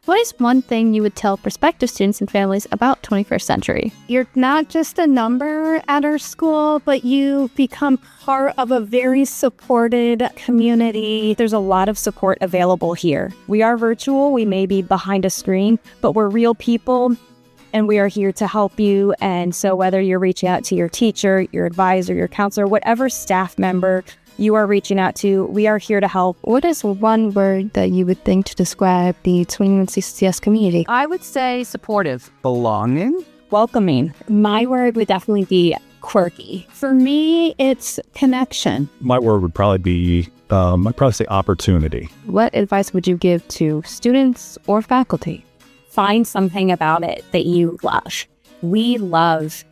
What is one thing you would tell prospective students and families about 21st Century? You're not just a number at our school, but you become part of a very supported community. There's a lot of support available here. We are virtual. We may be behind a screen, but we're real people, and we are here to help you. And so whether you're reaching out to your teacher, your advisor, your counselor, whatever staff member you are reaching out to, we are here to help. What is one word that you would think to describe the 21 CCS community? I would say supportive. Belonging? Welcoming. My word would definitely be quirky. For me, it's connection. My word would probably be, I'd probably say opportunity. What advice would you give to students or faculty? Find something about it that you love. We love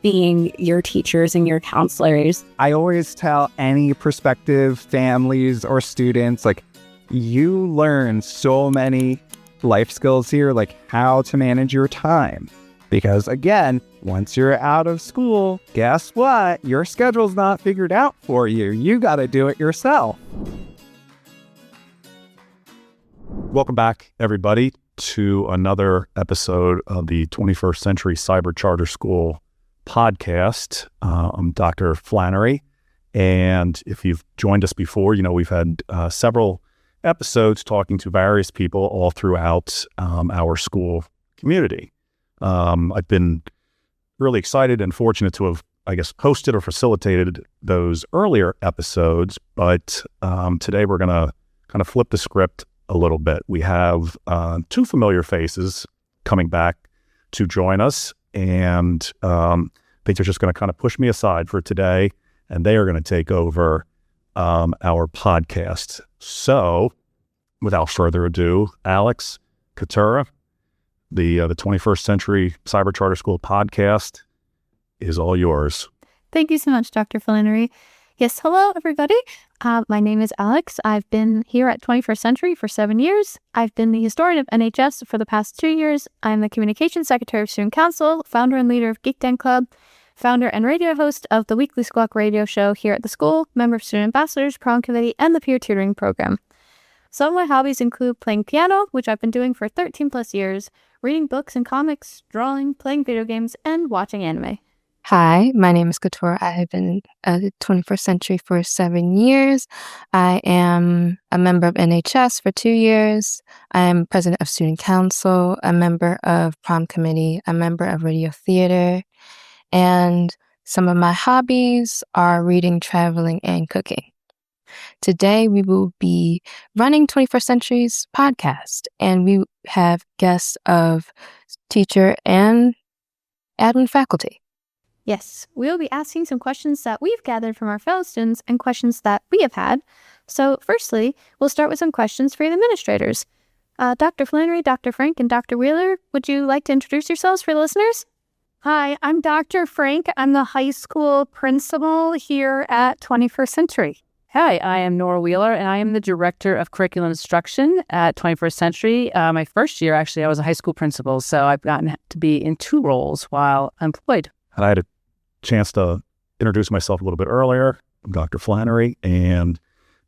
being your teachers and your counselors. I always tell any prospective families or students, like, you learn so many life skills here, like how to manage your time. Because again, once you're out of school, guess what? Your schedule's not figured out for you. You got to do it yourself. Welcome back, everybody, to another episode of the 21st Century Cyber Charter School podcast. I'm Dr. Flannery, and if you've joined us before, you know we've had several episodes talking to various people all throughout our school community. I've been really excited and fortunate to have, I guess, hosted or facilitated those earlier episodes, but today we're going to kind of flip the script a little bit. We have two familiar faces coming back to join us, and I think they're just going to kind of push me aside for today, and they are going to take over our podcast. So, without further ado, Alex, Keturah, the 21st Century Cyber Charter School podcast is all yours. Thank you so much, Dr. Flannery. Yes, hello, everybody. My name is Alex. I've been here at 21st Century for 7 years. I've been the historian of NHS for the past 2 years. I'm the communications secretary of Student Council, founder and leader of Geek Den Club, founder and radio host of the Weekly Squawk radio show here at the school, member of Student Ambassadors, Prom Committee, and the Peer Tutoring Program. Some of my hobbies include playing piano, which I've been doing for 13 plus years, reading books and comics, drawing, playing video games, and watching anime. Hi, my name is Keturah. I have been at the 21st Century for 7 years. I am a member of NHS for 2 years. I am president of Student Council, a member of Prom Committee, a member of Radio Theater, and some of my hobbies are reading, traveling, and cooking. Today, we will be running 21st Century's podcast, and we have guests of teacher and admin faculty. Yes, we'll be asking some questions that we've gathered from our fellow students and questions that we have had. So firstly, we'll start with some questions for the administrators. Dr. Flannery, Dr. Frank, and Dr. Wheeler, would you like to introduce yourselves for the listeners? Hi, I'm Dr. Frank. I'm the high school principal here at 21st Century. Hi, I am Nora Wheeler, and I am the Director of Curriculum Instruction at 21st Century. My first year, actually, I was a high school principal, so I've gotten to be in 2 roles while employed. And I had a chance to introduce myself a little bit earlier. I'm Dr. Flannery, and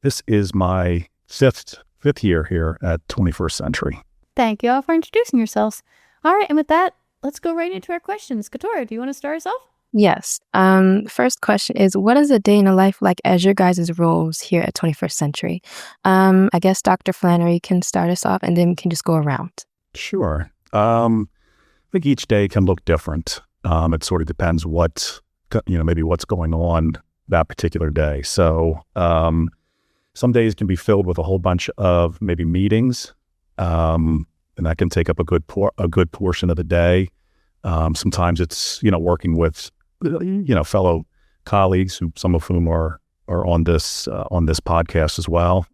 this is my fifth year here at 21st Century. Thank you all for introducing yourselves. All right, and with that, let's go right into our questions. Keturah, do you want to start us off? Yes. First question is, what is a day in a life like as your guys' roles here at 21st Century? I guess Dr. Flannery can start us off, and then we can just go around. Sure. I think each day can look different. It sort of depends maybe what's going on that particular day. So some days can be filled with a whole bunch of maybe meetings, and that can take up a good portion of the day. Sometimes it's working with fellow colleagues, some of whom are on this podcast as well.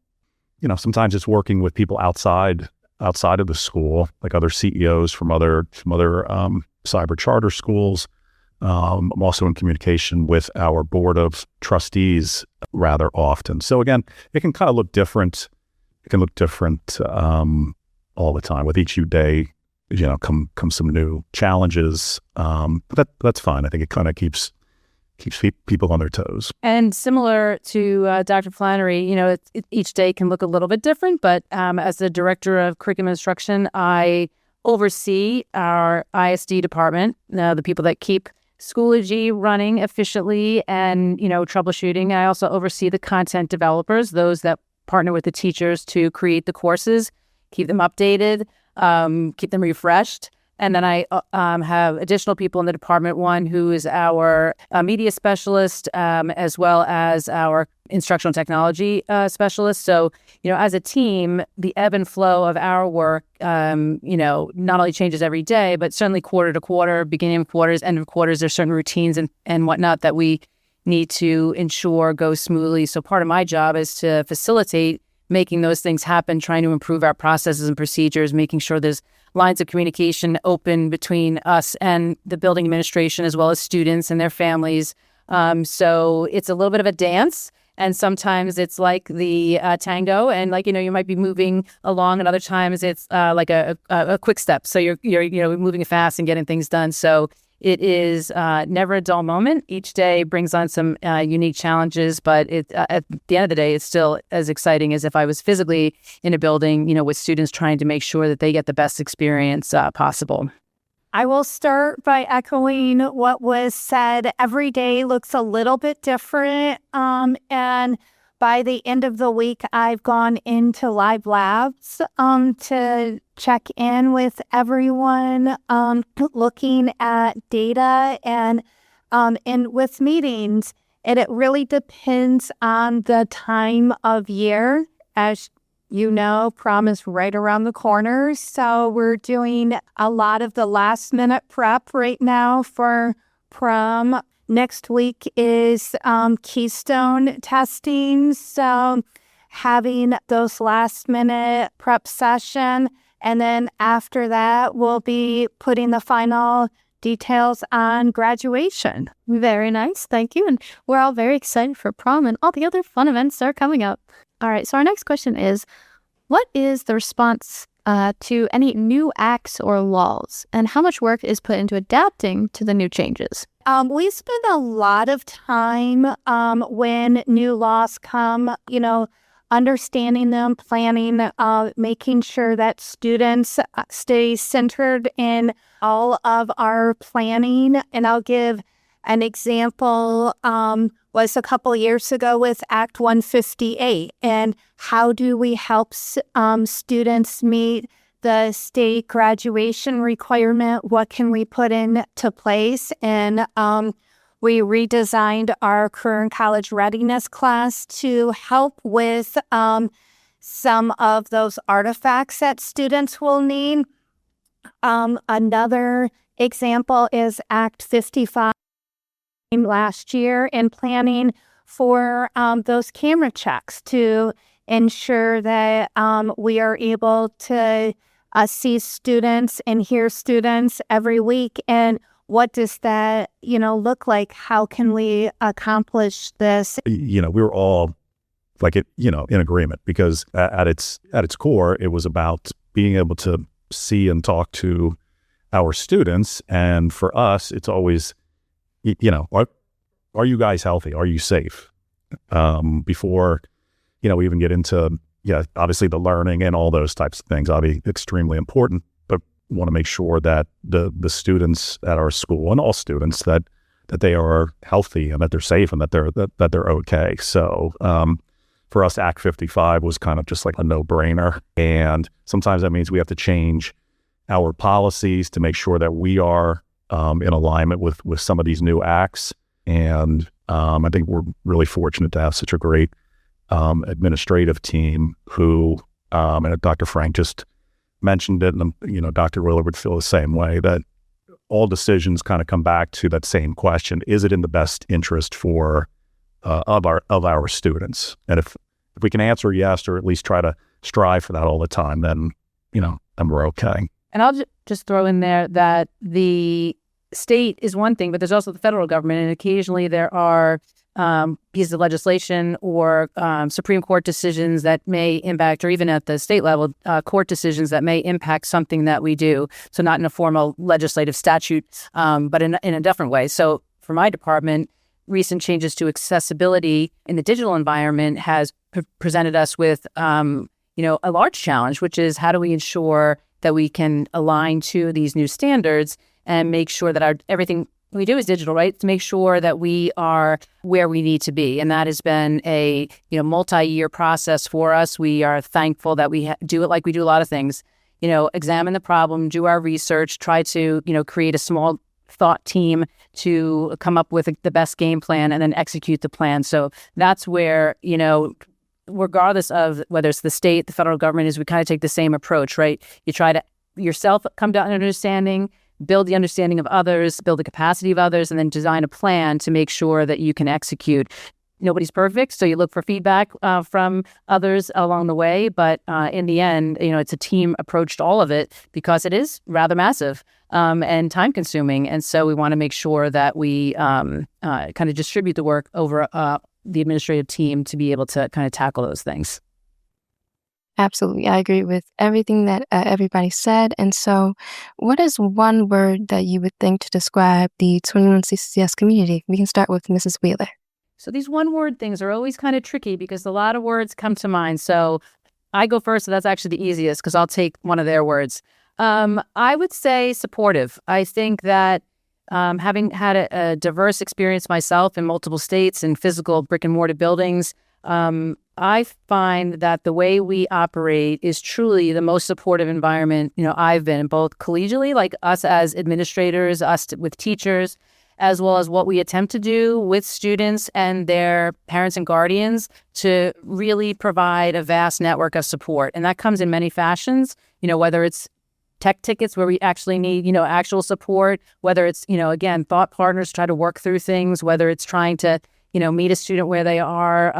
Sometimes it's working with people outside of the school, like other CEOs from other cyber charter schools. I'm also in communication with our board of trustees rather often. So again, it can kind of look different. It can look different all the time. With each new day, come some new challenges. But that's fine. I think it kind of keeps keeps people on their toes. And similar to Dr. Flannery, each day can look a little bit different, but as the director of curriculum instruction, I oversee our ISD department, the people that keep Schoology running efficiently and, troubleshooting. I also oversee the content developers, those that partner with the teachers to create the courses, keep them updated, keep them refreshed. And then I have additional people in the department, one who is our media specialist, as well as our instructional technology specialist. So, as a team, the ebb and flow of our work, not only changes every day, but certainly quarter to quarter, beginning of quarters, end of quarters, there's certain routines and whatnot that we need to ensure go smoothly. So part of my job is to facilitate making those things happen, trying to improve our processes and procedures, making sure there's lines of communication open between us and the building administration, as well as students and their families. So it's a little bit of a dance. And sometimes it's like the tango, and you might be moving along, and other times it's like a quick step. So you're moving fast and getting things done. So it is never a dull moment. Each day brings on some unique challenges, but at the end of the day, it's still as exciting as if I was physically in a building, with students trying to make sure that they get the best experience possible. I will start by echoing what was said. Every day looks a little bit different. And by the end of the week, I've gone into live labs to check in with everyone, looking at data and with meetings. And it really depends on the time of year. As prom is right around the corner. So we're doing a lot of the last minute prep right now for prom. Next week is Keystone testing. So having those last minute prep session. And then after that, we'll be putting the final details on graduation. Very nice. Thank you. And we're all very excited for prom and all the other fun events that are coming up. All right. So our next question is, what is the response to any new acts or laws, and how much work is put into adapting to the new changes? We spend a lot of time when new laws come, understanding them, planning, making sure that students stay centered in all of our planning. And I'll give an example, was a couple years ago with Act 158. And how do we help students meet the state graduation requirement? What can we put into place? And we redesigned our career and college readiness class to help with some of those artifacts that students will need. Another example is Act 55 last year, and planning for those camera checks to ensure that we are able to see students and hear students every week. And what does that, look like? How can we accomplish this? We were all in agreement, because at its core, it was about being able to see and talk to our students. And for us, it's always, are you guys healthy? Are you safe? Before, we even get into, obviously the learning and all those types of things, obviously extremely important, but want to make sure that the students at our school, and all students, that they are healthy and that they're safe and that they're okay. So for us, Act 55 was kind of just like a no-brainer. And sometimes that means we have to change our policies to make sure that we are in alignment with some of these new acts. And I think we're really fortunate to have such a great administrative team who, and Dr. Frank just mentioned it, and Dr. Willer would feel the same way, that all decisions kind of come back to that same question: is it in the best interest for of our students? And if we can answer yes, or at least try to strive for that all the time, then we're okay. And I'll just throw in there that the state is one thing, but there's also the federal government, and occasionally there are pieces of legislation or Supreme Court decisions that may impact, or even at the state level, court decisions that may impact something that we do. So not in a formal legislative statute, but in a different way. So for my department, recent changes to accessibility in the digital environment has presented us with, a large challenge, which is how do we ensure that we can align to these new standards and make sure that everything we do is digital, right? To make sure that we are where we need to be. And that has been a, multi-year process for us. We are thankful that we do it like we do a lot of things, examine the problem, do our research, try to, create a small thought team to come up with the best game plan and then execute the plan. So that's where, regardless of whether it's the state, the federal government, is we kind of take the same approach, right? You try to yourself come to an understanding, build the understanding of others, build the capacity of others, and then design a plan to make sure that you can execute. Nobody's perfect, so you look for feedback from others along the way. But in the end, it's a team approach to all of it because it is rather massive and time-consuming. And so we want to make sure that we kind of distribute the work over the administrative team to be able to kind of tackle those things. Absolutely. I agree with everything that everybody said. And so what is one word that you would think to describe the 21 CCS community? We can start with Mrs. Wheeler. So these one-word things are always kind of tricky because a lot of words come to mind. So I go first, so that's actually the easiest because I'll take one of their words. I would say supportive. I think that having had a diverse experience myself in multiple states and physical brick and mortar buildings, I find that the way we operate is truly the most supportive environment, I've been in, both collegially, like us as administrators, with teachers, as well as what we attempt to do with students and their parents and guardians to really provide a vast network of support. And that comes in many fashions, whether it's tech tickets where we actually need, actual support, whether it's, again, thought partners try to work through things, whether it's trying to meet a student where they are,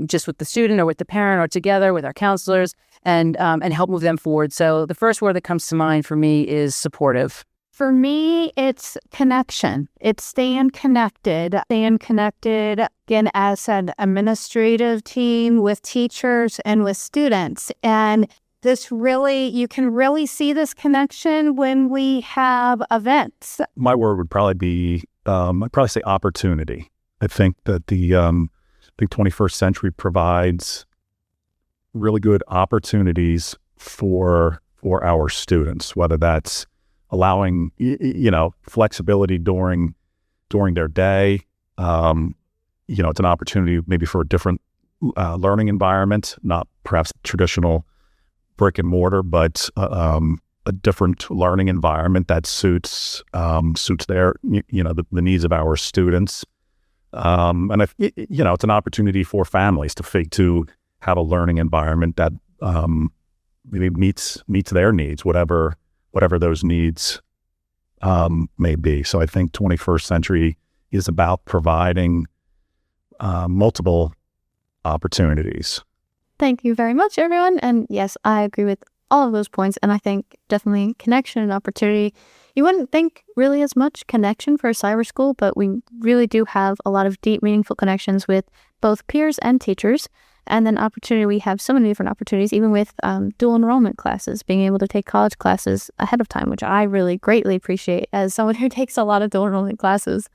just with the student or with the parent or together with our counselors and help move them forward. So the first word that comes to mind for me is supportive. For me, it's connection. It's staying connected, again, as an administrative team with teachers and with students. And you can really see this connection when we have events. My word would probably be, I'd probably say opportunity. I think that the 21st century provides really good opportunities for our students, whether that's allowing flexibility during their day. It's an opportunity maybe for a different learning environment, not perhaps traditional brick and mortar, but a different learning environment that suits their the needs of our students. And if, it's an opportunity for families to have a learning environment that maybe meets their needs, whatever those needs may be. So I think 21st century is about providing multiple opportunities. Thank you very much, everyone. And yes, I agree with all of those points. And I think definitely connection and opportunity. You wouldn't think really as much connection for a cyber school, but we really do have a lot of deep, meaningful connections with both peers and teachers. And then opportunity, we have so many different opportunities, even with dual enrollment classes, being able to take college classes ahead of time, which I really greatly appreciate as someone who takes a lot of dual enrollment classes.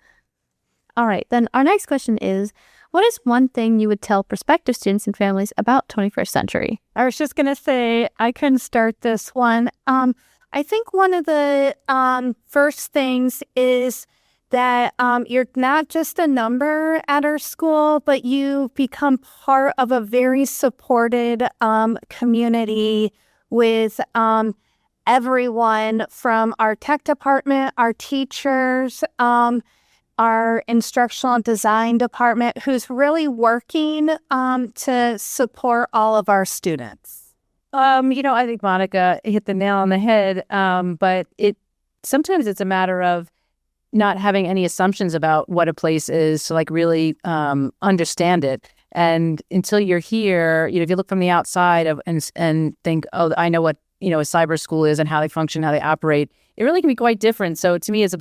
All right, then our next question is, what is one thing you would tell prospective students and families about 21st century? I was just going to say, I can start this one. I think one of the first things is that you're not just a number at our school, but you become part of a very supported community with everyone from our tech department, our teachers, our instructional design department, who's really working to support all of our students. I think Monica hit the nail on the head, but sometimes it's a matter of not having any assumptions about what a place is to really understand it. And until you're here, if you look from the outside and think, oh, I know what a cyber school is and how they function, how they operate, it really can be quite different. So to me, it's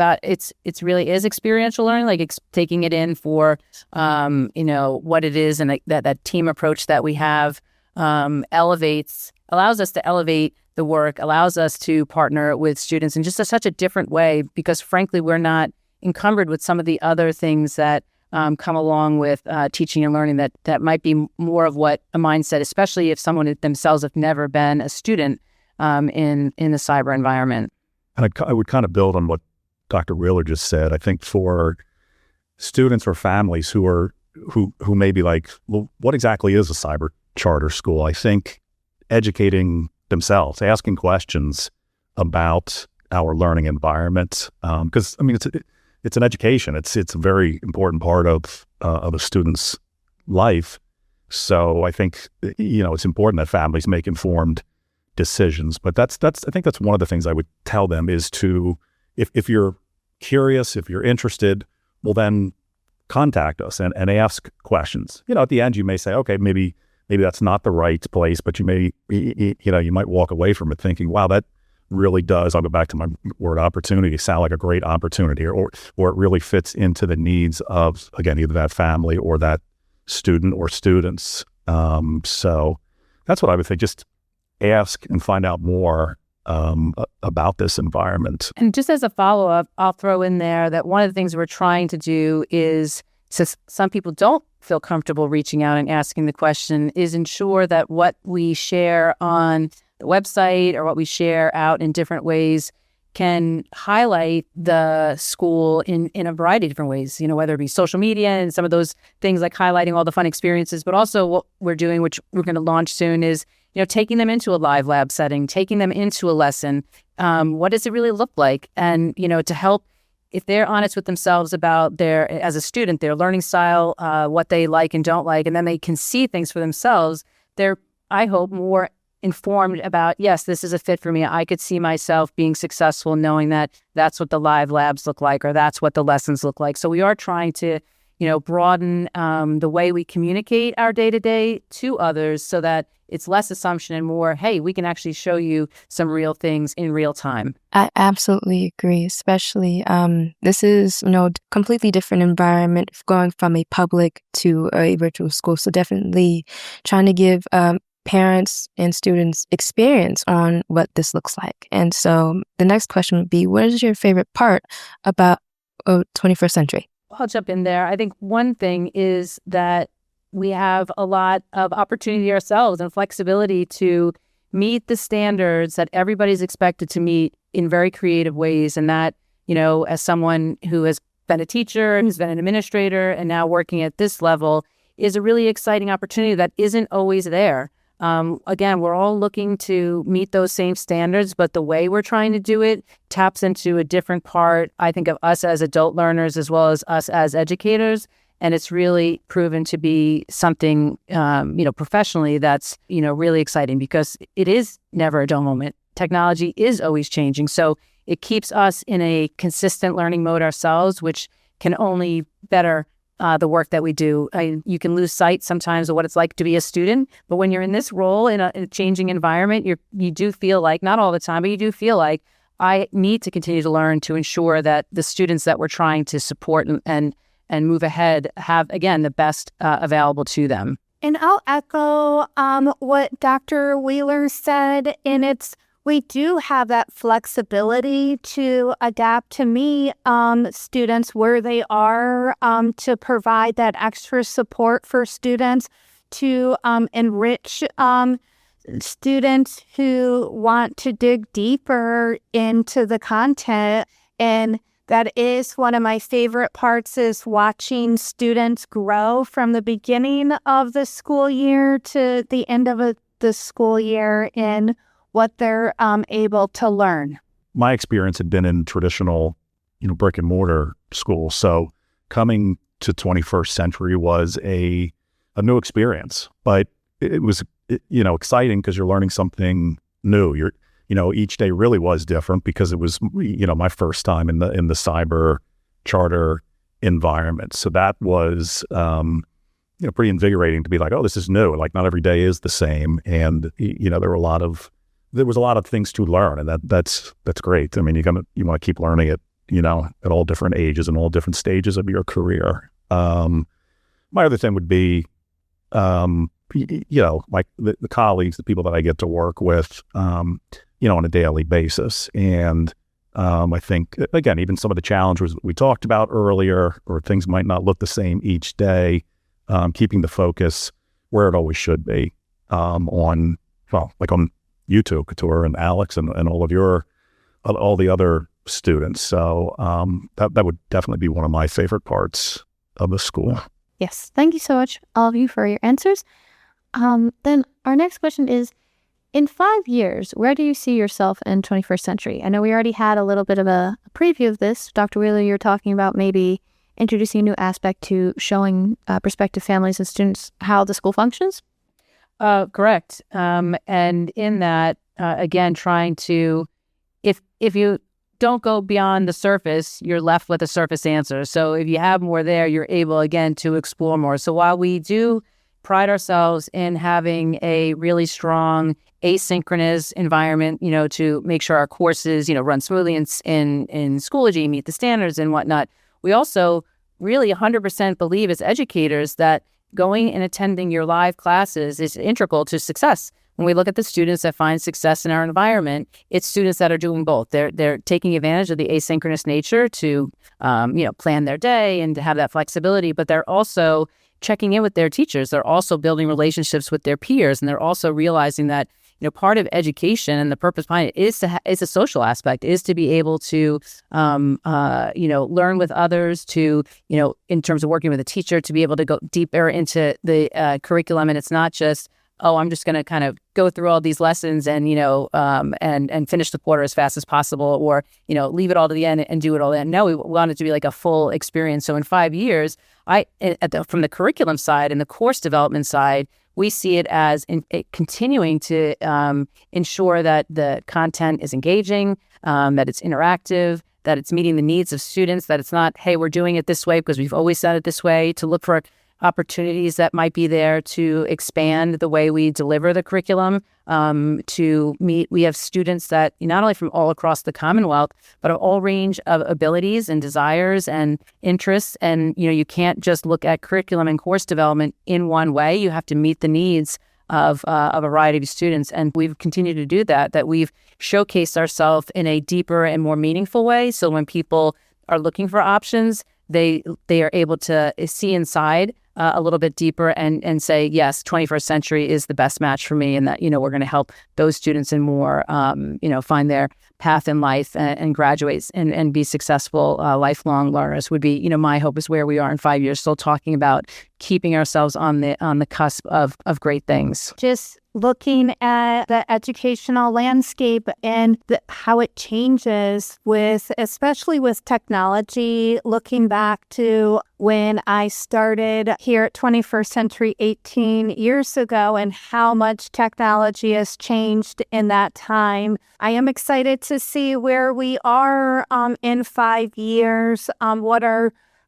really is experiential learning, taking it in for what it is, and that team approach that we have allows us to elevate the work, allows us to partner with students in just such a different way, because frankly, we're not encumbered with some of the other things that come along with teaching and learning that might be more of what a mindset, especially if someone themselves have never been a student in the cyber environment. And I would kind of build on what Dr. Wheeler just said. I think for students or families who may be like, well, what exactly is a cyber charter school? I think educating themselves, asking questions about our learning environment, because I mean it's an education. It's a very important part of a student's life. So I think it's important that families make informed decisions. But I think that's one of the things I would tell them is to, if you're curious, if you're interested, well then contact us and ask questions. At the end you may say, okay, maybe that's not the right place, but you might walk away from it thinking, wow, that really does, I'll go back to my word opportunity, sound like a great opportunity, or it really fits into the needs of, again, either that family or that student or students. So that's what I would say, just ask and find out more about this environment. And just as a follow-up, I'll throw in there that one of the things we're trying to do is, since some people don't feel comfortable reaching out and asking the question, is ensure that what we share on the website or what we share out in different ways can highlight the school in a variety of different ways, whether it be social media and some of those things like highlighting all the fun experiences, but also what we're doing, which we're going to launch soon, is taking them into a live lab setting, taking them into a lesson. What does it really look like? And, to help, if they're honest with themselves about as a student, their learning style, what they like and don't like, and then they can see things for themselves, they're, I hope, more informed about, yes, this is a fit for me. I could see myself being successful knowing that that's what the live labs look like, or that's what the lessons look like. So we are trying to, broaden the way we communicate our day-to-day to others so that it's less assumption and more, hey, we can actually show you some real things in real time. I absolutely agree, especially this is, completely different environment going from a public to a virtual school. So definitely trying to give parents and students experience on what this looks like. And so the next question would be, what is your favorite part about 21st century? I'll jump in there. I think one thing is that we have a lot of opportunity ourselves and flexibility to meet the standards that everybody's expected to meet in very creative ways. And that, as someone who has been a teacher, who's been an administrator, and now working at this level, is a really exciting opportunity that isn't always there. Again, we're all looking to meet those same standards, but the way we're trying to do it taps into a different part, I think, of us as adult learners as well as us as educators. And it's really proven to be something, professionally that's, really exciting, because it is never a dull moment. Technology is always changing. So it keeps us in a consistent learning mode ourselves, which can only better the work that we do. You can lose sight sometimes of what it's like to be a student, but when you're in this role in a changing environment, you do feel like, not all the time, but you do feel like I need to continue to learn to ensure that the students that we're trying to support and move ahead have, again, the best available to them. And I'll echo what Dr. Wheeler said, and we do have that flexibility to adapt to meet students where they are, to provide that extra support for students, to enrich students who want to dig deeper into the content. And that is one of my favorite parts, is watching students grow from the beginning of the school year to the end of the school year in what they're able to learn. My experience had been in traditional, brick and mortar schools. So coming to 21st century was a new experience, but it was, exciting because you're learning something new. Each day really was different because it was, my first time in the cyber charter environment. So that was, pretty invigorating to be like, oh, this is new. Like, not every day is the same. And, there was a lot of things to learn, and that's great. I mean, you want to keep learning it, at all different ages and all different stages of your career. My other thing would be, like the colleagues, the people that I get to work with, on a daily basis. And I think, again, even some of the challenges we talked about earlier, or things might not look the same each day, keeping the focus where it always should be, on you two, Keturah and Alex, and all the other students. So that would definitely be one of my favorite parts of the school. Yes. Thank you so much, all of you, for your answers. Then our next question is, in 5 years, where do you see yourself in 21st century? I know we already had a little bit of a preview of this. Dr. Wheeler, you're talking about maybe introducing a new aspect to showing prospective families and students how the school functions. Correct. And in that, again, trying to, if you don't go beyond the surface, you're left with a surface answer. So if you have more there, you're able, again, to explore more. So while we do pride ourselves in having a really strong asynchronous environment, to make sure our courses, run smoothly in Schoology, meet the standards and whatnot, we also really 100% believe as educators that going and attending your live classes is integral to success. When we look at the students that find success in our environment, it's students that are doing both. They're taking advantage of the asynchronous nature to, plan their day and to have that flexibility, but they're also checking in with their teachers. They're also building relationships with their peers, and they're also realizing that, part of education and the purpose behind it is is a social aspect, is to be able to, learn with others, to, in terms of working with a teacher, to be able to go deeper into the curriculum. And it's not just, I'm just going to kind of go through all these lessons and, and finish the quarter as fast as possible, or, leave it all to the end and do it all then. No, we want it to be like a full experience. So in 5 years, from the curriculum side and the course development side, we see it as continuing to ensure that the content is engaging, that it's interactive, that it's meeting the needs of students, that it's not, hey, we're doing it this way because we've always done it this way, to look for opportunities that might be there to expand the way we deliver the curriculum, to meet. We have students that not only from all across the Commonwealth, but a all range of abilities and desires and interests. And, you can't just look at curriculum and course development in one way. You have to meet the needs of a variety of students. And we've continued to do that we've showcased ourselves in a deeper and more meaningful way. So when people are looking for options, they are able to see inside a little bit deeper and say, yes, 21st century is the best match for me, and that, we're going to help those students and more, find their path in life and graduate and be successful lifelong learners would be, my hope is where we are in 5 years, still talking about keeping ourselves on the cusp of great things. Just looking at the educational landscape and how it changes especially with technology, looking back to when I started here at 21st Century 18 years ago and how much technology has changed in that time. I am excited to see where we are in 5 years,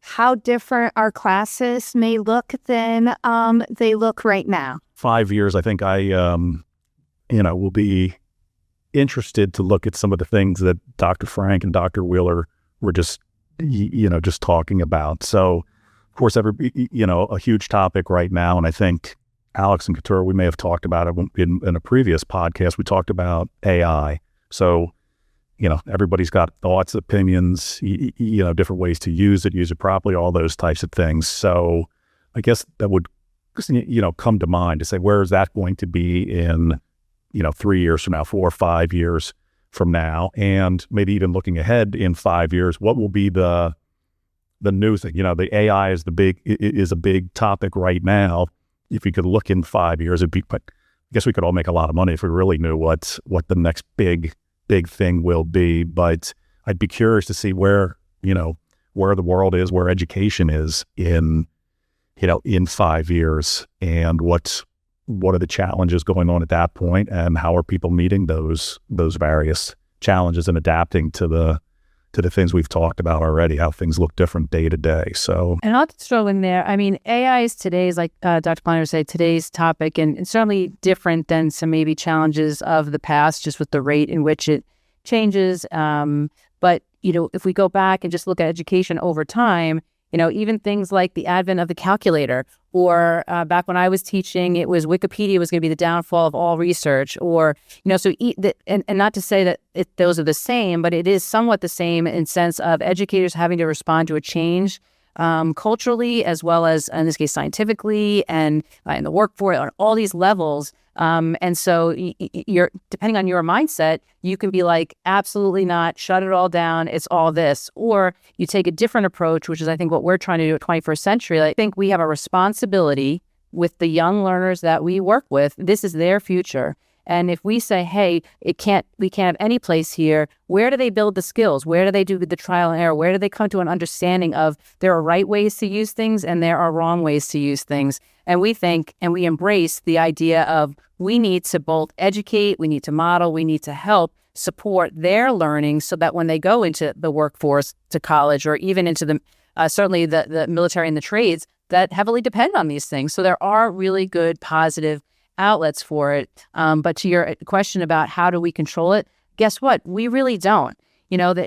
how different our classes may look than they look right now. 5 years, I think will be interested to look at some of the things that Dr. Frank and Dr. Wheeler were just talking about. So, of course, a huge topic right now, and I think Alex and Keturah, we may have talked about it in a previous podcast. We talked about AI. So, everybody's got thoughts, opinions, different ways to use it properly, all those types of things. So, I guess that would come to mind to say, where is that going to be in 3 years from now, 4 or 5 years from now, and maybe even looking ahead in 5 years, what will be the new thing? The AI is a big topic right now. If you could look in 5 years, but I guess we could all make a lot of money if we really knew what the next big thing will be. But I'd be curious to see where the world is, where education is in 5 years, and what are the challenges going on at that point, and how are people meeting those various challenges and adapting to the things we've talked about already, how things look different day to day. So, and I'll just throw in there, AI is today's, like Dr. Planner said, today's topic, and certainly different than some maybe challenges of the past, just with the rate in which it changes. But, if we go back and just look at education over time, Even things like the advent of the calculator, or back when I was teaching, it was Wikipedia was going to be the downfall of all research, or, and not to say that those are the same, but it is somewhat the same in sense of educators having to respond to a change culturally, as well as, in this case, scientifically, and in the workforce, on all these levels. And so you're, depending on your mindset, you can be like, absolutely not, shut it all down, it's all this. Or you take a different approach, which is, I think, what we're trying to do at 21st Century. I think we have a responsibility with the young learners that we work with. This is their future. And if we say, hey, we can't have any place here, where do they build the skills? Where do they do the trial and error? Where do they come to an understanding of there are right ways to use things and there are wrong ways to use things? And we think and we embrace the idea of we need to both educate, we need to model, we need to help support their learning so that when they go into the workforce, to college, or even into the certainly the military and the trades that heavily depend on these things. So there are really good, positive outlets for it. But to your question about how do we control it, guess what? We really don't. That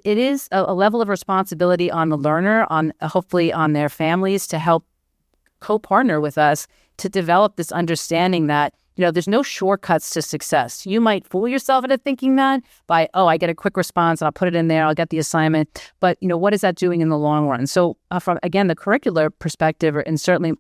it is a level of responsibility on the learner, on hopefully on their families, to help co-partner with us to develop this understanding that, there's no shortcuts to success. You might fool yourself into thinking that by, I get a quick response and I'll put it in there, I'll get the assignment. But, what is that doing in the long run? So from, again, the curricular perspective, and certainly,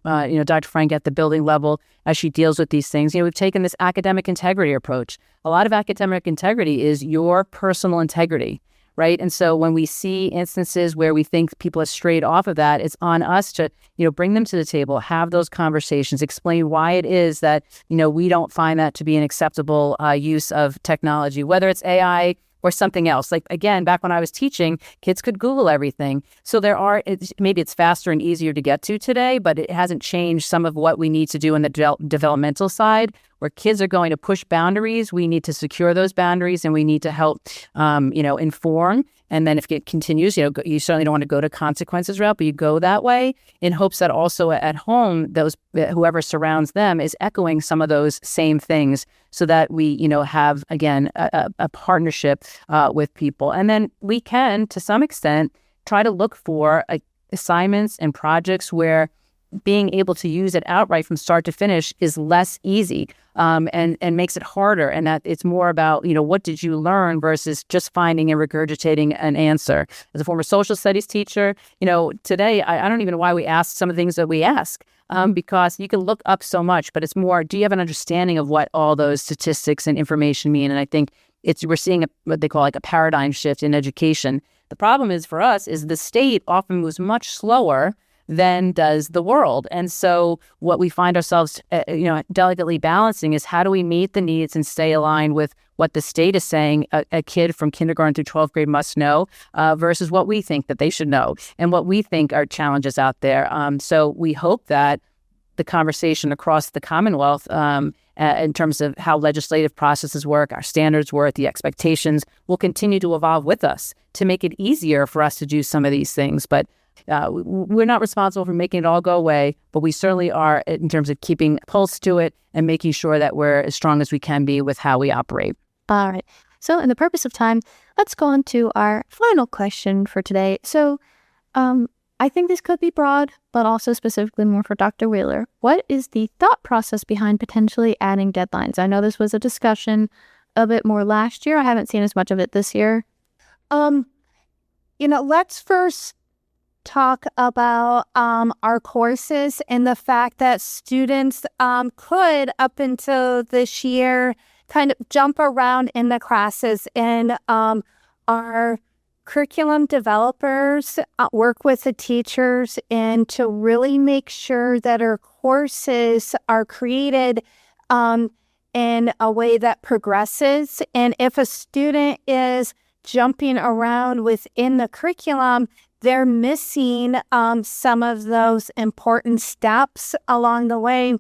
Dr. Frank at the building level, as she deals with these things, we've taken this academic integrity approach. A lot of academic integrity is your personal integrity, right? And so when we see instances where we think people have strayed off of that, it's on us to, bring them to the table, have those conversations, explain why it is that, we don't find that to be an acceptable use of technology, whether it's AI or something else. Like, again, back when I was teaching, kids could Google everything. So maybe it's faster and easier to get to today, but it hasn't changed some of what we need to do in the developmental side, where kids are going to push boundaries. We need to secure those boundaries, and we need to help, inform. And then if it continues, you certainly don't want to go to consequences route, but you go that way in hopes that also at home, whoever surrounds them is echoing some of those same things, so that we, have, again, a partnership with people. And then we can, to some extent, try to look for assignments and projects where being able to use it outright from start to finish is less easy, and makes it harder. And that it's more about, what did you learn versus just finding and regurgitating an answer. As a former social studies teacher, today, I don't even know why we ask some of the things that we ask, because you can look up so much, but it's more, do you have an understanding of what all those statistics and information mean? And I think we're seeing what they call like a paradigm shift in education. The problem is for us is the state often moves much slower than does the world. And so what we find ourselves, delicately balancing is how do we meet the needs and stay aligned with what the state is saying a kid from kindergarten through 12th grade must know, versus what we think that they should know and what we think are challenges out there. So we hope that the conversation across the Commonwealth, in terms of how legislative processes work, our standards work, the expectations, will continue to evolve with us to make it easier for us to do some of these things. But we're not responsible for making it all go away, but we certainly are in terms of keeping pulse to it and making sure that we're as strong as we can be with how we operate. All right. So in the purpose of time, let's go on to our final question for today. So I think this could be broad, but also specifically more for Dr. Wheeler. What is the thought process behind potentially adding deadlines? I know this was a discussion a bit more last year. I haven't seen as much of it this year. Let's first talk about our courses and the fact that students could, up until this year, kind of jump around in the classes, and our curriculum developers work with the teachers and to really make sure that our courses are created in a way that progresses. And if a student is jumping around within the curriculum, they're missing some of those important steps along the way.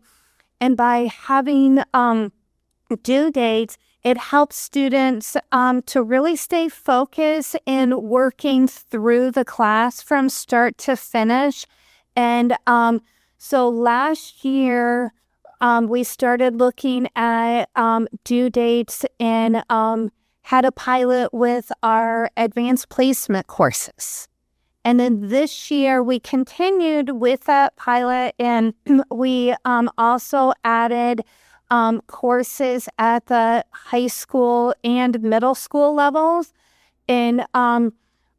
And by having due dates, it helps students to really stay focused in working through the class from start to finish. And so last year, we started looking at due dates and had a pilot with our advanced placement courses. And then this year we continued with that pilot, and we also added courses at the high school and middle school levels. And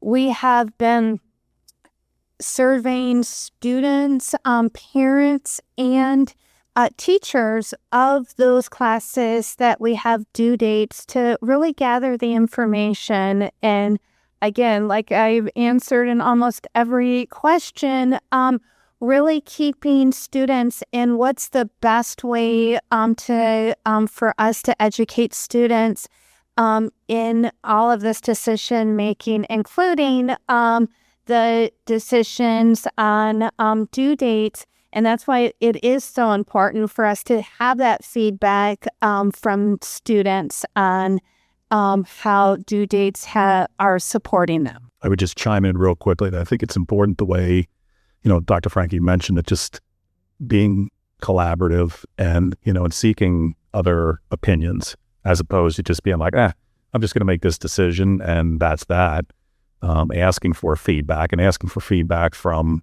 we have been surveying students, parents, and teachers of those classes that we have due dates to really gather the information. And again, like I've answered in almost every question, really keeping students in what's the best way for us to educate students in all of this decision making, including the decisions on due dates. And that's why it is so important for us to have that feedback from students on how due dates are supporting them. I would just chime in real quickly that I think it's important the way, Dr. Frankie mentioned it, just being collaborative and, and seeking other opinions as opposed to just being like, I'm just going to make this decision and that's that. Asking for feedback from,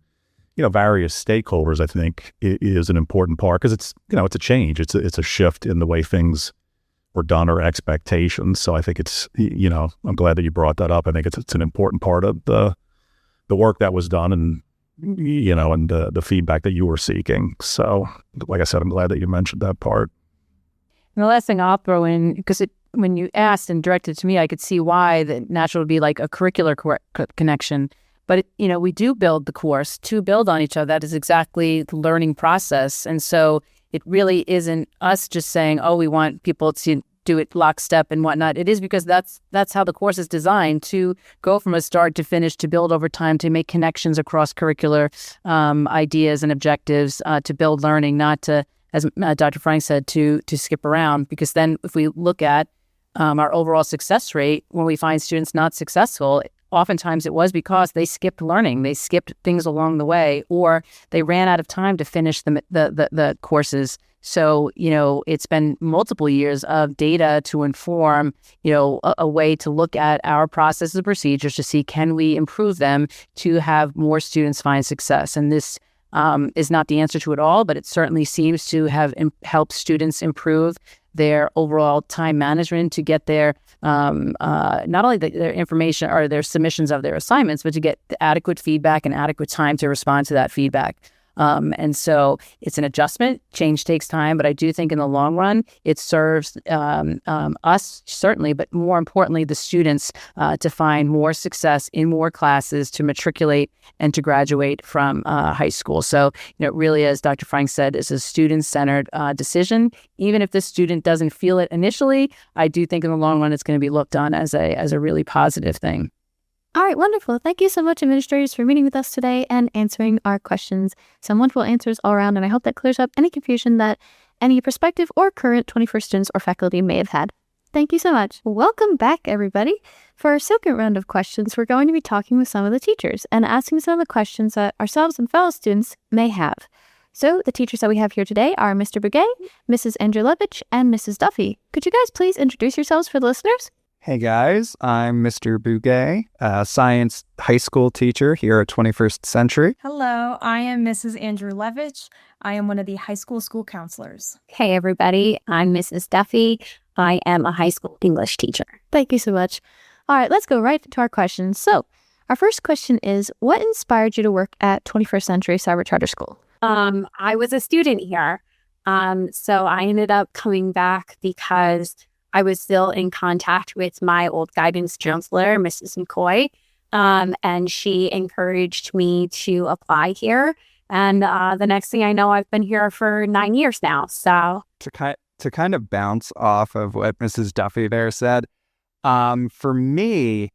various stakeholders, I think is an important part because it's a change. It's a shift in the way things were done or expectations. So I think it's, I'm glad that you brought that up. I think it's an important part of the work that was done and, and the feedback that you were seeking. So like I said, I'm glad that you mentioned that part. And the last thing I'll throw in, because when you asked and directed it to me, I could see why the natural would be like a curricular connection. But, we do build the course to build on each other. That is exactly the learning process. And so it really isn't us just saying, oh, we want people to do it lockstep and whatnot. It is because that's how the course is designed, to go from a start to finish, to build over time, to make connections across curricular ideas and objectives, to build learning, not to, as Dr. Frank said, to skip around. Because then if we look at our overall success rate, when we find students not successful, oftentimes it was because they skipped learning, they skipped things along the way, or they ran out of time to finish the courses. So, it's been multiple years of data to inform, a way to look at our processes and procedures to see, can we improve them to have more students find success? And this is not the answer to it all, but it certainly seems to have helped students improve their overall time management, to get their not only their information or their submissions of their assignments, but to get the adequate feedback and adequate time to respond to that feedback. And so it's an adjustment. Change takes time, but I do think in the long run, it serves us certainly, but more importantly, the students to find more success in more classes, to matriculate and to graduate from high school. So, it really, as Dr. Frank said, is a student-centered decision. Even if the student doesn't feel it initially, I do think in the long run, it's going to be looked on as a really positive thing. All right, wonderful. Thank you so much, administrators, for meeting with us today and answering our questions. Some wonderful answers all around, and I hope that clears up any confusion that any prospective or current 21st students or faculty may have had. Thank you so much. Welcome back, everybody. For our second round of questions, we're going to be talking with some of the teachers and asking some of the questions that ourselves and fellow students may have. So the teachers that we have here today are Mr. Bugay, Mrs. Andrulevich, and Mrs. Duffy. Could you guys please introduce yourselves for the listeners? Hey guys, I'm Mr. Bugay, a science high school teacher here at 21st Century. Hello, I am Mrs. Andrulevich. I am one of the high school counselors. Hey everybody, I'm Mrs. Duffy. I am a high school English teacher. Thank you so much. All right, let's go right into our questions. So our first question is, what inspired you to work at 21st Century Cyber Charter School? I was a student here. So I ended up coming back because I was still in contact with my old guidance counselor, Mrs. McCoy, and she encouraged me to apply here. And the next thing I know, I've been here for 9 years now. So to kind of bounce off of what Mrs. Duffy there said, for me,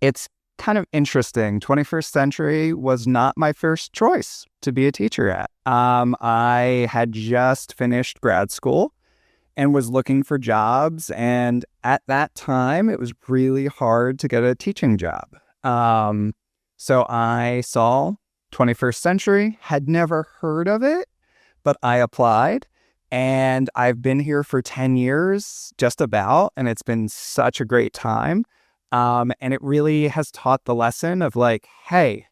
it's kind of interesting. 21st Century was not my first choice to be a teacher at. I had just finished grad school and was looking for jobs. And at that time, it was really hard to get a teaching job. So I saw 21st Century, had never heard of it, but I applied. And I've been here for 10 years, just about, and it's been such a great time. And it really has taught the lesson of like, hey,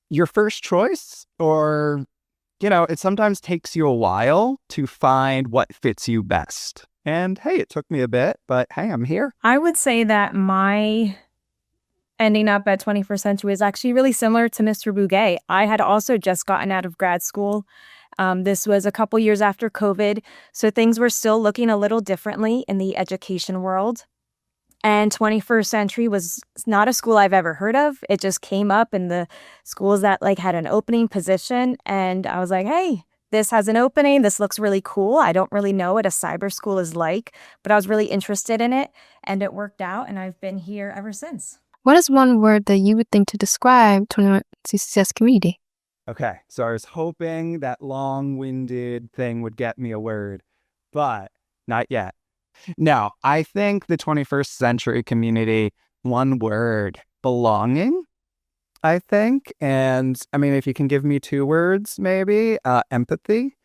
your first choice, or, it sometimes takes you a while to find what fits you best. And hey, it took me a bit, but hey, I'm here. I would say that my ending up at 21st Century is actually really similar to Mr. Bouguet. I had also just gotten out of grad school. This was a couple years after COVID, so things were still looking a little differently in the education world. And 21st Century was not a school I've ever heard of. It just came up in the schools that had an opening position. And I was like, hey, this has an opening. This looks really cool. I don't really know what a cyber school is like, but I was really interested in it, and it worked out. And I've been here ever since. What is one word that you would think to describe 21 CCS community? Okay, so I was hoping that long-winded thing would get me a word, but not yet. No, I think the 21st century community, one word, belonging, I think. And I mean, if you can give me two words, maybe, empathy,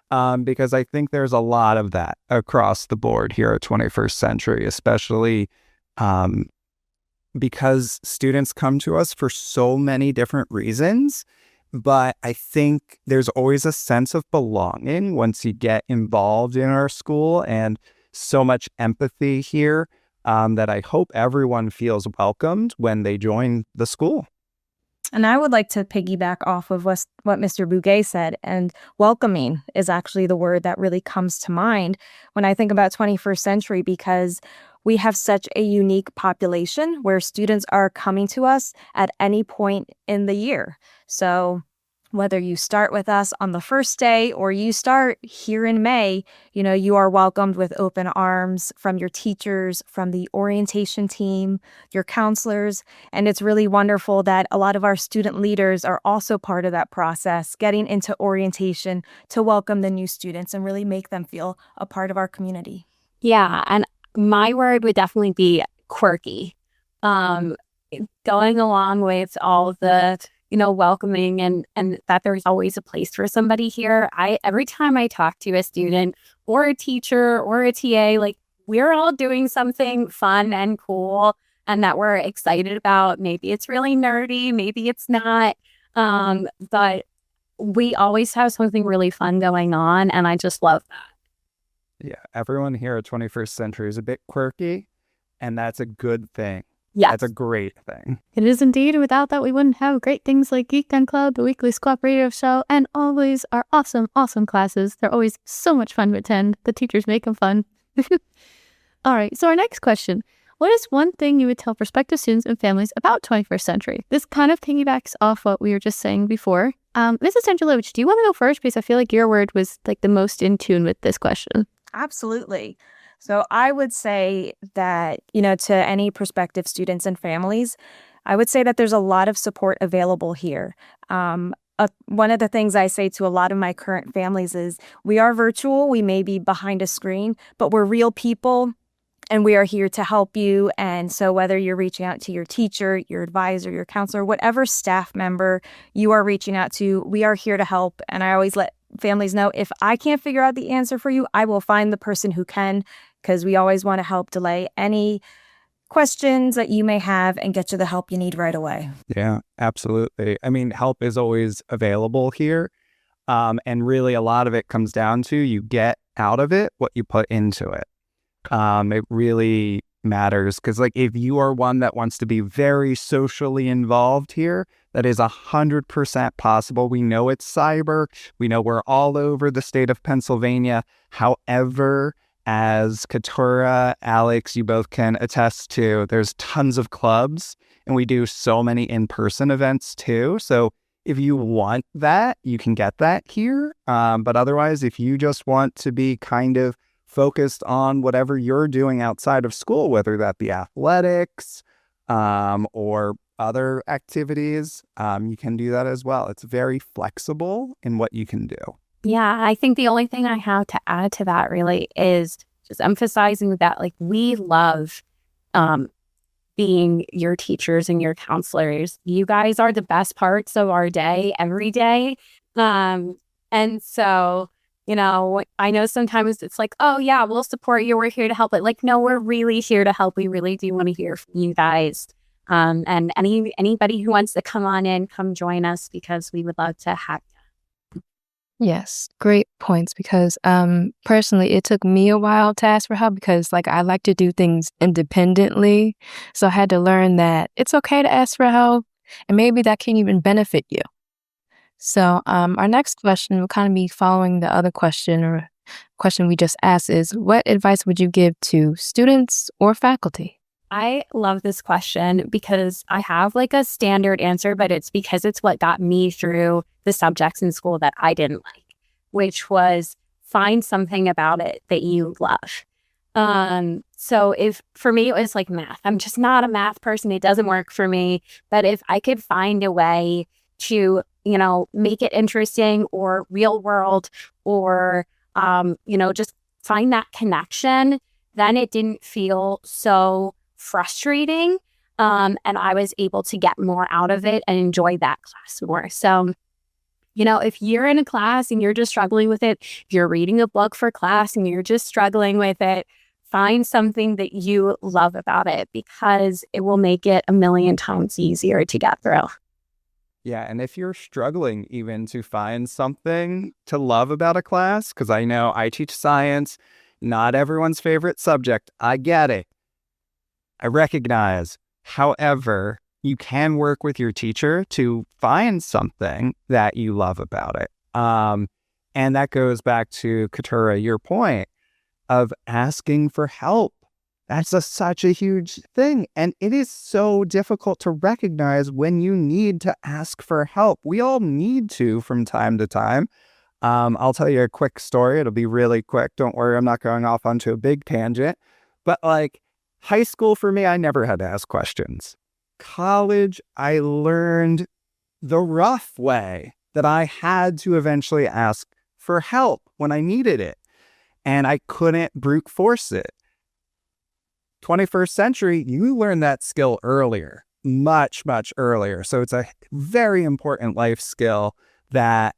because I think there's a lot of that across the board here at 21st century, especially because students come to us for so many different reasons. But I think there's always a sense of belonging once you get involved in our school, and so much empathy here that I hope everyone feels welcomed when they join the school. And I would like to piggyback off of what Mr. Bouguet said, and welcoming is actually the word that really comes to mind when I think about 21st century, because we have such a unique population where students are coming to us at any point in the year. So whether you start with us on the first day or you start here in May, you are welcomed with open arms from your teachers, from the orientation team, your counselors. And it's really wonderful that a lot of our student leaders are also part of that process, getting into orientation to welcome the new students and really make them feel a part of our community. Yeah, and my word would definitely be quirky. Going along with all the welcoming and that there's always a place for somebody here. Every time I talk to a student or a teacher or a TA, we're all doing something fun and cool and that we're excited about. Maybe it's really nerdy, maybe it's not. But we always have something really fun going on, and I just love that. Yeah, everyone here at 21st Century is a bit quirky, and that's a good thing. Yes. That's a great thing. It is indeed. Without that, we wouldn't have great things like Geek Gun Club, the weekly Squawk Radio Show, and always our awesome, awesome classes. They're always so much fun to attend. The teachers make them fun. All right, so our next question. What is one thing you would tell prospective students and families about 21st Century? This kind of piggybacks off what we were just saying before. Mrs. Angelovich, do you want to go first? Because I feel like your word was the most in tune with this question. Absolutely. So I would say that, to any prospective students and families, I would say that there's a lot of support available here. One of the things I say to a lot of my current families is we are virtual, we may be behind a screen, but we're real people and we are here to help you. And so whether you're reaching out to your teacher, your advisor, your counselor, whatever staff member you are reaching out to, we are here to help. And I always let families know, if I can't figure out the answer for you, I will find the person who can, because we always want to help delay any questions that you may have and get you the help you need right away. Yeah, absolutely. I mean, help is always available here. And really a lot of it comes down to you get out of it what you put into it. It really matters because if you are one that wants to be very socially involved here, that is 100% possible. We know it's cyber. We know we're all over the state of Pennsylvania. However, as Keturah, Alex, you both can attest to, there's tons of clubs and we do so many in-person events too. So if you want that, you can get that here. But otherwise, if you just want to be kind of focused on whatever you're doing outside of school, whether that be athletics or other activities, you can do that as well. It's very flexible in what you can do. Yeah, I think the only thing I have to add to that really is just emphasizing that we love being your teachers and your counselors. You guys are the best parts of our day every day. And so, I know sometimes it's oh yeah, we'll support you. We're here to help. But no, we're really here to help. We really do want to hear from you guys. And anybody who wants to come on in, come join us because we would love to have you. Yes, great points because personally it took me a while to ask for help because like I like to do things independently. So I had to learn that it's okay to ask for help and maybe that can even benefit you. So our next question will kind of be following the other question or question we just asked is what advice would you give to students or faculty? I love this question because I have like a standard answer, but it's because it's what got me through the subjects in school that I didn't like, which was find something about it that you love. So if for me, it was like math. I'm just not a math person. It doesn't work for me. But if I could find a way to, make it interesting or real world or, just find that connection, then it didn't feel so frustrating. And I was able to get more out of it and enjoy that class more. So, if you're in a class and you're just struggling with it, if you're reading a book for class and you're just struggling with it, find something that you love about it because it will make it a million times easier to get through. Yeah, and if you're struggling even to find something to love about a class, because I know I teach science, not everyone's favorite subject. I get it. I recognize. However, you can work with your teacher to find something that you love about it. And that goes back to Keturah, your point of asking for help. That's such a huge thing. And it is so difficult to recognize when you need to ask for help. We all need to from time to time. I'll tell you a quick story. It'll be really quick. Don't worry, I'm not going off onto a big tangent. But like high school for me, I never had to ask questions. College, I learned the rough way that I had to eventually ask for help when I needed it. And I couldn't brute force it. 21st century, you learn that skill earlier, much, much earlier. So it's a very important life skill that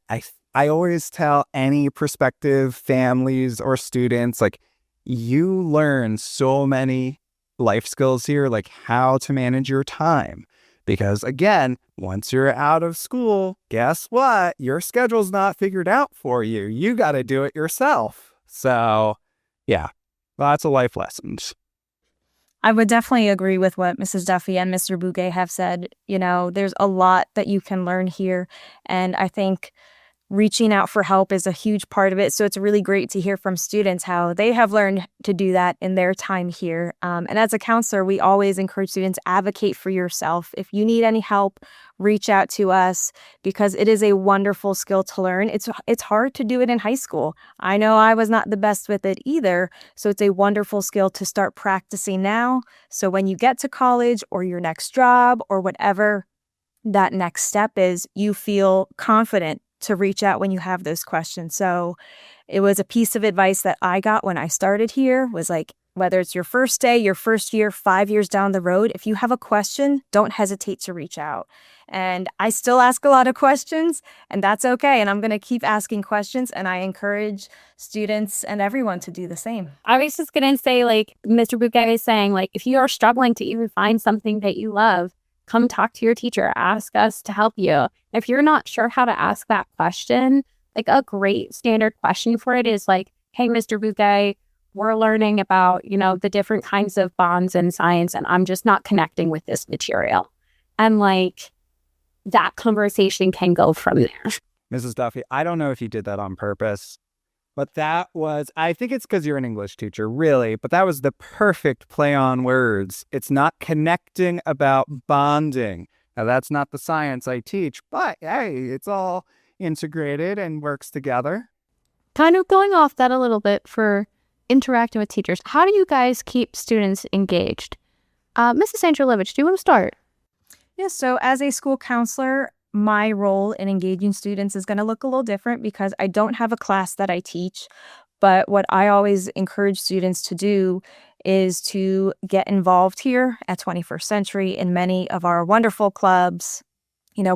I always tell any prospective families or students, like you learn so many life skills here, like how to manage your time. Because again, once you're out of school, guess what? Your schedule's not figured out for you. You got to do it yourself. So yeah, lots of life lessons. I would definitely agree with what Mrs. Duffy and Mr. Bouguet have said. There's a lot that you can learn here. And I think reaching out for help is a huge part of it. So it's really great to hear from students how they have learned to do that in their time here. And as a counselor, we always encourage students, advocate for yourself. If you need any help, reach out to us because it is a wonderful skill to learn. It's hard to do it in high school. I know I was not the best with it either. So it's a wonderful skill to start practicing now. So when you get to college or your next job or whatever that next step is, you feel confident to reach out when you have those questions. So it was a piece of advice that I got when I started here was like, whether it's your first day, your first year, 5 years down the road, if you have a question, don't hesitate to reach out. And I still ask a lot of questions and that's okay. And I'm going to keep asking questions and I encourage students and everyone to do the same. I was just going to say, like Mr. Bouquet is saying, like, if you are struggling to even find something that you love, come talk to your teacher, ask us to help you. If you're not sure how to ask that question, like a great standard question for it is like, hey, Mr. Bouguet, we're learning about, the different kinds of bonds in science, and I'm just not connecting with this material. And like that conversation can go from there. Mrs. Duffy, I don't know if you did that on purpose, but I think it's because you're an English teacher, really, but that was the perfect play on words. It's not connecting about bonding. Now, that's not the science I teach, but hey, it's all integrated and works together. Kind of going off that a little bit for interacting with teachers. How do you guys keep students engaged? Mrs. Andrulevich, do you want to start? Yeah, so as a school counselor, my role in engaging students is going to look a little different because I don't have a class that I teach. But what I always encourage students to do is to get involved here at 21st Century in many of our wonderful clubs,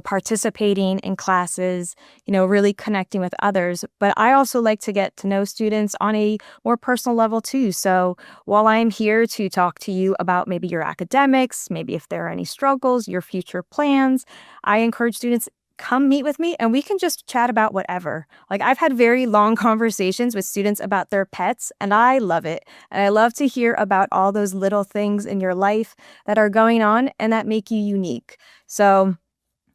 participating in classes, really connecting with others. But I also like to get to know students on a more personal level too. So while I'm here to talk to you about maybe your academics, maybe if there are any struggles, your future plans, I encourage students, come meet with me and we can just chat about whatever. Like, I've had very long conversations with students about their pets, and I love it. And I love to hear about all those little things in your life that are going on and that make you unique. So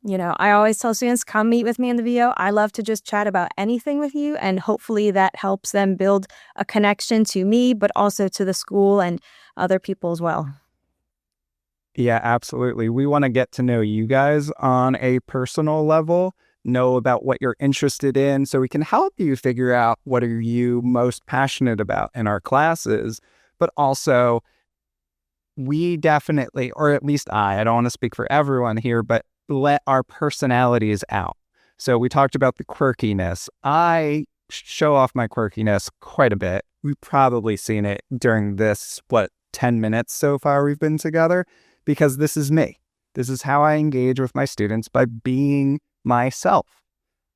I always tell students, come meet with me in the VO. I love to just chat about anything with you, and hopefully that helps them build a connection to me, but also to the school and other people as well. Yeah, absolutely. We want to get to know you guys on a personal level, know about what you're interested in, so we can help you figure out what are you most passionate about in our classes. But also, we definitely, or at least I don't want to speak for everyone here, but let our personalities out. So we talked about the quirkiness. I show off my quirkiness quite a bit. We've probably seen it during this, 10 minutes so far we've been together, because this is me. This is how I engage with my students, by being myself.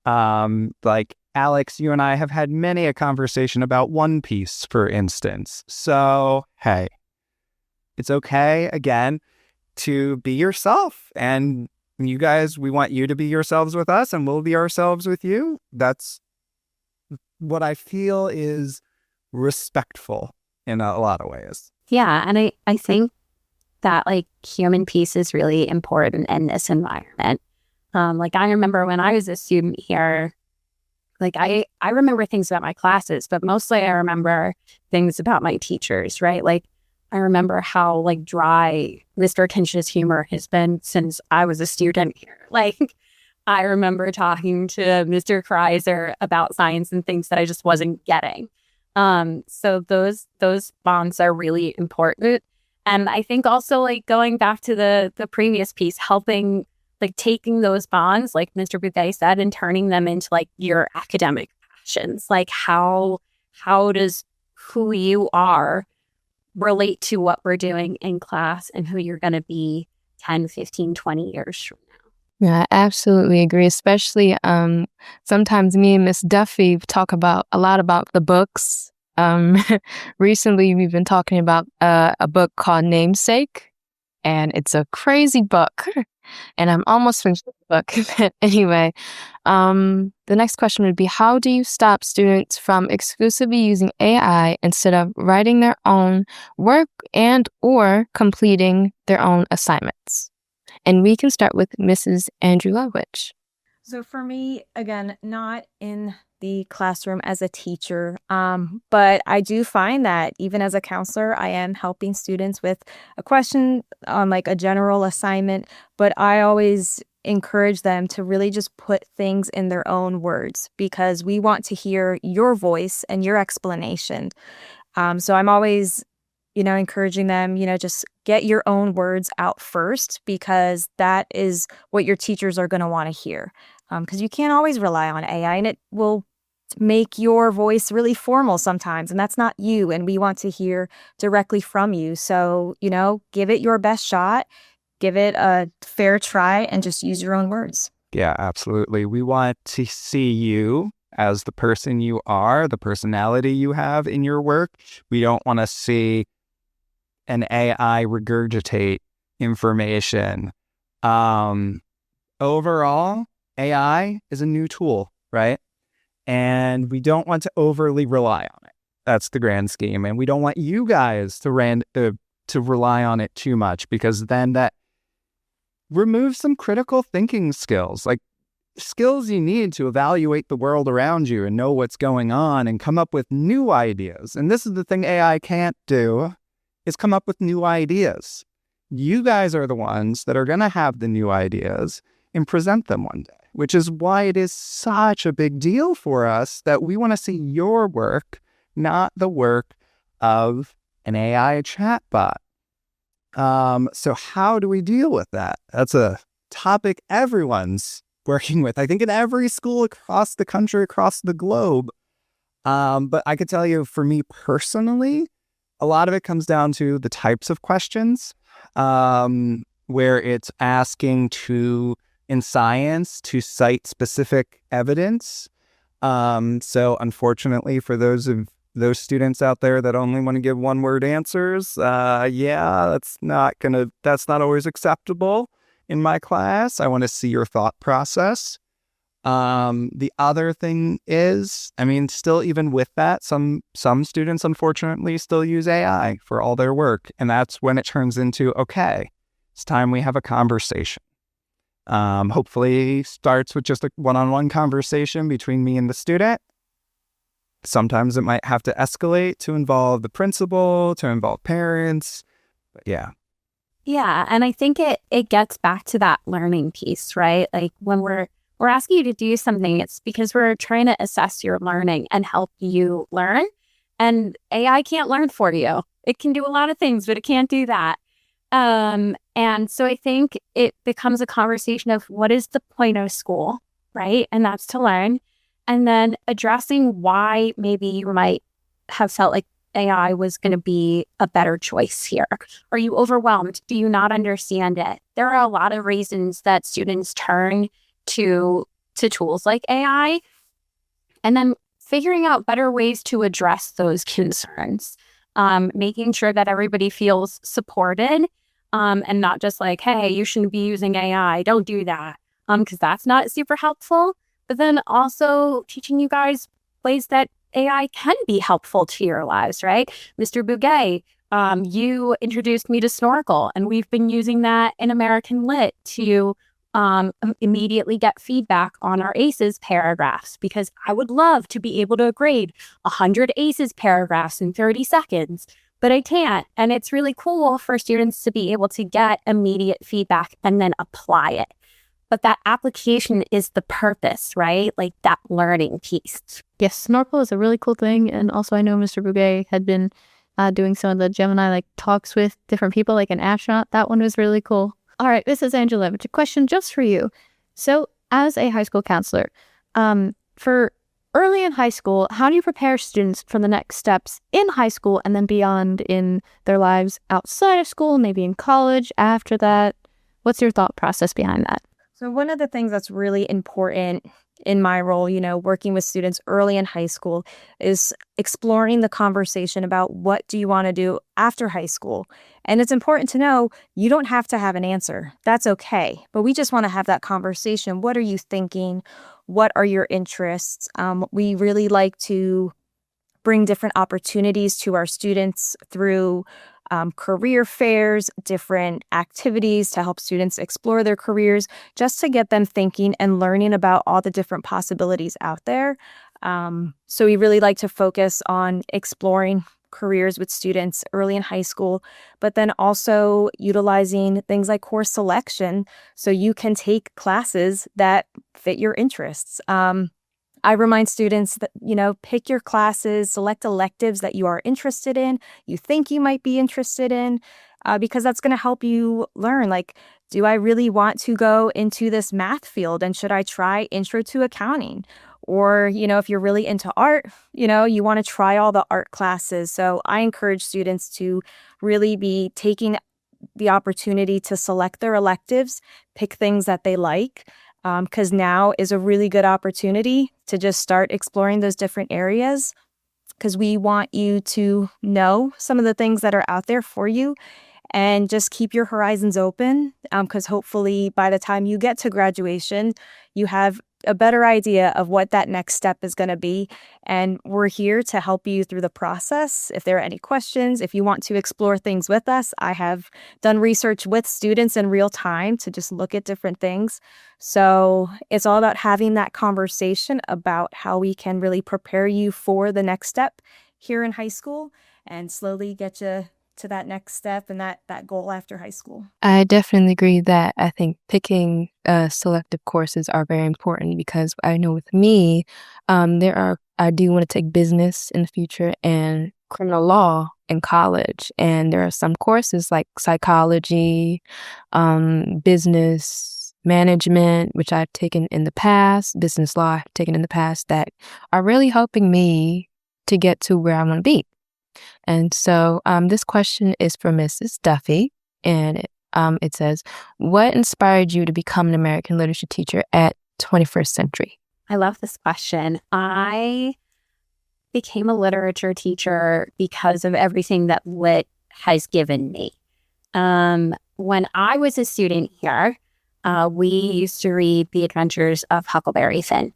Like Alex, you and I have had many a conversation about One Piece, for instance. So, hey, it's okay, again, to be yourself. And you guys, we want you to be yourselves with us, and we'll be ourselves with you. That's what I feel is respectful in a lot of ways. Yeah. And I think that like human piece is really important in this environment. Like, I remember when I was a student here, like I remember things about my classes, but mostly I remember things about my teachers, right? Like, I remember how like dry Mr. Kinch's humor has been since I was a student here. Like, I remember talking to Mr. Kreiser about science and things that I just wasn't getting. So those bonds are really important. And I think also, like, going back to the previous piece, helping, like, taking those bonds, like Mr. Bouquet said, and turning them into like your academic passions. Like, how does who you are relate to what we're doing in class and who you're going to be 10, 15, 20 years from now? Yeah, I absolutely agree. Especially sometimes me and Miss Duffy talk about a lot about the books. Recently, we've been talking about a book called Namesake, and it's a crazy book. And I'm almost finished the book. But anyway, the next question would be, how do you stop students from exclusively using AI instead of writing their own work and or completing their own assignments? And we can start with Mrs. Andrew Lovwich. So for me, again, not in the classroom as a teacher, but I do find that even as a counselor, I am helping students with a question on like a general assignment, but I always encourage them to really just put things in their own words, because we want to hear your voice and your explanation. So I'm always encouraging them, just get your own words out first, because that is what your teachers are going to want to hear. Because you can't always rely on AI, and it will make your voice really formal sometimes, and that's not you, and we want to hear directly from you. So, give it your best shot, give it a fair try, and just use your own words. Yeah, absolutely. We want to see you as the person you are, the personality you have in your work. We don't want to see an AI regurgitate information. Overall, AI is a new tool, right? And we don't want to overly rely on it. That's the grand scheme. And we don't want you guys to rely on it too much, because then that removes some critical thinking skills, like skills you need to evaluate the world around you and know what's going on and come up with new ideas. And this is the thing AI can't do, is come up with new ideas. You guys are the ones that are going to have the new ideas and present them one day, which is why it is such a big deal for us that we want to see your work, not the work of an AI chatbot. So how do we deal with that? That's a topic everyone's working with, I think, in every school across the country, across the globe. But I could tell you, for me personally, a lot of it comes down to the types of questions, where it's asking to in science to cite specific evidence. So unfortunately, for those students out there that only want to give one-word answers, that's not always acceptable in my class. I want to see your thought process. The other thing is, still even with that, some students unfortunately still use AI for all their work. And that's when it turns into, okay, it's time we have a conversation. Hopefully starts with just a one-on-one conversation between me and the student. Sometimes it might have to escalate to involve the principal, to involve parents. But yeah. Yeah. And I think it gets back to that learning piece, right? Like when we're asking you to do something, it's because we're trying to assess your learning and help you learn. And AI can't learn for you. It can do a lot of things, but it can't do that. And so I think it becomes a conversation of what is the point of school, right? And that's to learn. And then addressing why maybe you might have felt like AI was going to be a better choice here. Are you overwhelmed? Do you not understand it? There are a lot of reasons that students turn to tools like AI, and then figuring out better ways to address those concerns, making sure that everybody feels supported, and not just like, hey, you shouldn't be using AI, don't do that, because that's not super helpful. But then also teaching you guys ways that AI can be helpful to your lives, right? Mr. Bouguet, you introduced me to Snorkel, and we've been using that in American Lit to immediately get feedback on our ACEs paragraphs, because I would love to be able to grade 100 ACEs paragraphs in 30 seconds, but I can't. And it's really cool for students to be able to get immediate feedback and then apply it. But that application is the purpose, right? Like that learning piece. Yes, Snorkel is a really cool thing. And also I know Mr. Bouguet had been doing some of the Gemini talks with different people, like an astronaut. That one was really cool. All right, this is Angela. A question just for you. So as a high school counselor, for early in high school, how do you prepare students for the next steps in high school and then beyond in their lives outside of school, maybe in college after that? What's your thought process behind that? So one of the things that's really important in my role, working with students early in high school, is exploring the conversation about what do you want to do after high school. And it's important to know you don't have to have an answer. That's okay. But we just want to have that conversation. What are you thinking? What are your interests? We really like to bring different opportunities to our students through career fairs, different activities to help students explore their careers, just to get them thinking and learning about all the different possibilities out there. So we really like to focus on exploring careers with students early in high school, but then also utilizing things like course selection so you can take classes that fit your interests. I remind students that, pick your classes, select electives that you are interested in, you think you might be interested in, because that's going to help you learn, do I really want to go into this math field, and should I try intro to accounting? Or, if you're really into art, you want to try all the art classes. So I encourage students to really be taking the opportunity to select their electives, pick things that they like, because now is a really good opportunity to just start exploring those different areas, because we want you to know some of the things that are out there for you, and just keep your horizons open, because hopefully by the time you get to graduation, you have a better idea of what that next step is going to be. And we're here to help you through the process. If there are any questions, if you want to explore things with us, I have done research with students in real time to just look at different things. So it's all about having that conversation about how we can really prepare you for the next step here in high school and slowly get you to that next step and that goal after high school. I definitely agree that I think picking selective courses are very important, because I know with me, I do want to take business in the future and criminal law in college. And there are some courses like psychology, business management, which I've taken in the past, business law I've taken in the past, that are really helping me to get to where I want to be. And so this question is for Mrs. Duffy, and It says, what inspired you to become an American literature teacher at 21st Century? I love this question. I became a literature teacher because of everything that lit has given me. When I was a student here, we used to read The Adventures of Huckleberry Finn.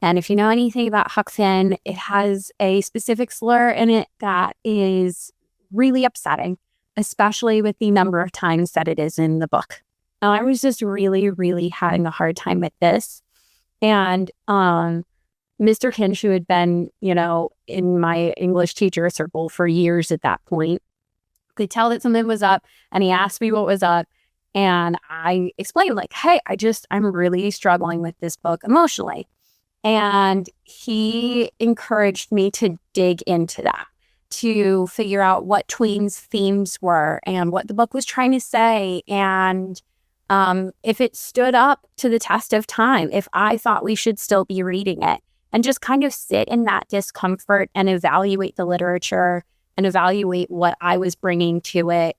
And if you know anything about Huck Finn, it has a specific slur in it that is really upsetting, especially with the number of times that it is in the book. And I was just really, really having a hard time with this. And Mr. Hinch, who had been, in my English teacher circle for years at that point, could tell that something was up, and he asked me what was up. And I explained, like, hey, I'm really struggling with this book emotionally. And he encouraged me to dig into that, to figure out what Tween's themes were and what the book was trying to say. And if it stood up to the test of time, if I thought we should still be reading it, and just kind of sit in that discomfort and evaluate the literature and evaluate what I was bringing to it.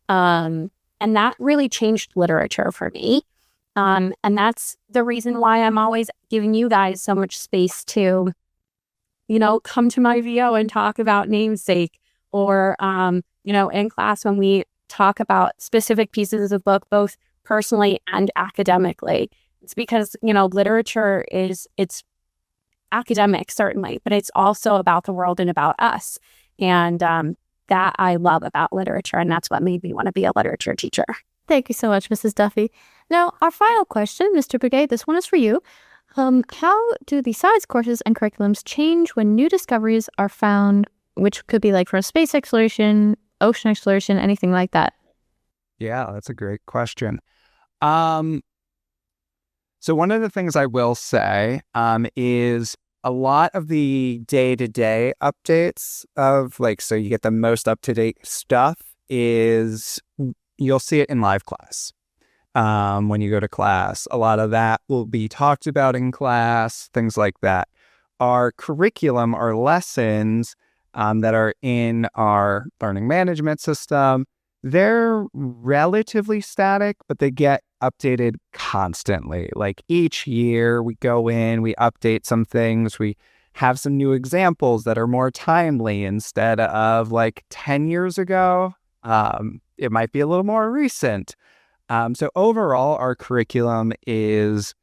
And that really changed literature for me. And that's the reason why I'm always giving you guys so much space to, come to my VO and talk about namesake, or, in class when we talk about specific pieces of book, both personally and academically. It's because, literature it's academic, certainly, but it's also about the world and about us. And that I love about literature. And that's what made me want to be a literature teacher. Thank you so much, Mrs. Duffy. Now, our final question, Mr. Bouguet, this one is for you. How do the science courses and curriculums change when new discoveries are found, which could be like for space exploration, ocean exploration, anything like that? Yeah, that's a great question. So one of the things I will say is a lot of the day-to-day updates of so you get the most up-to-date stuff is you'll see it in live class. When you go to class, a lot of that will be talked about in class, things like that. Our curriculum, our lessons that are in our learning management system, they're relatively static, but they get updated constantly. Like each year we go in, we update some things, we have some new examples that are more timely instead of 10 years ago. It might be a little more recent. So overall, our curriculum is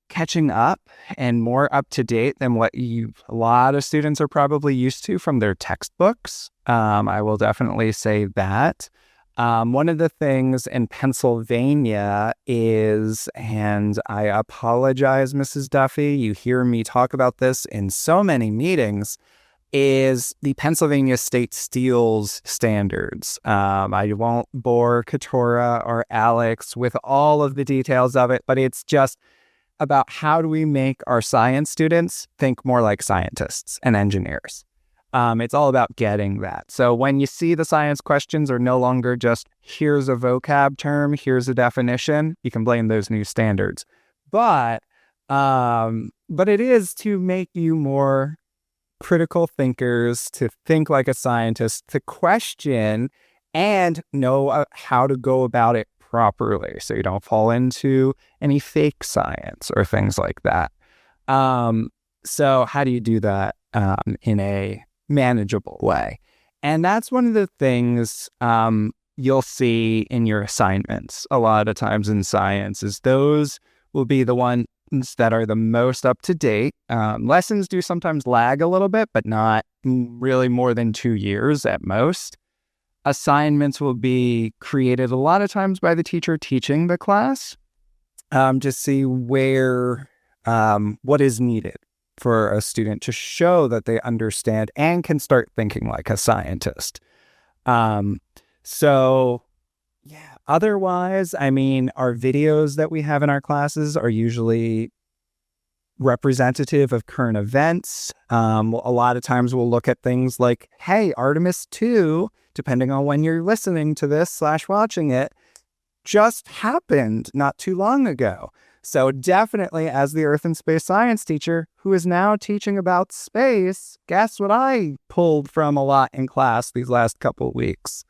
catching up and more up to date than what a lot of students are probably used to from their textbooks. I will definitely say that. One of the things in Pennsylvania is, and I apologize, Mrs. Duffy, you hear me talk about this in so many meetings, is the Pennsylvania State Steels standards. I won't bore Keturah or Alex with all of the details of it, but it's just about how do we make our science students think more like scientists and engineers. It's all about getting that. So when you see the science questions are no longer just here's a vocab term, here's a definition, you can blame those new standards. But it is to make you more critical thinkers, to think like a scientist, to question and know how to go about it properly so you don't fall into any fake science or things like that. So how do you do that in a manageable way? And that's one of the things you'll see in your assignments a lot of times in science is those will be the ones that are the most up to date. Lessons do sometimes lag a little bit, but not really more than 2 years at most. Assignments will be created a lot of times by the teacher teaching the class to see what is needed for a student to show that they understand and can start thinking like a scientist. Otherwise, our videos that we have in our classes are usually representative of current events. A lot of times we'll look at things like, hey, Artemis 2, depending on when you're listening to this / watching it, just happened not too long ago. So definitely as the Earth and Space Science teacher who is now teaching about space, guess what I pulled from a lot in class these last couple of weeks.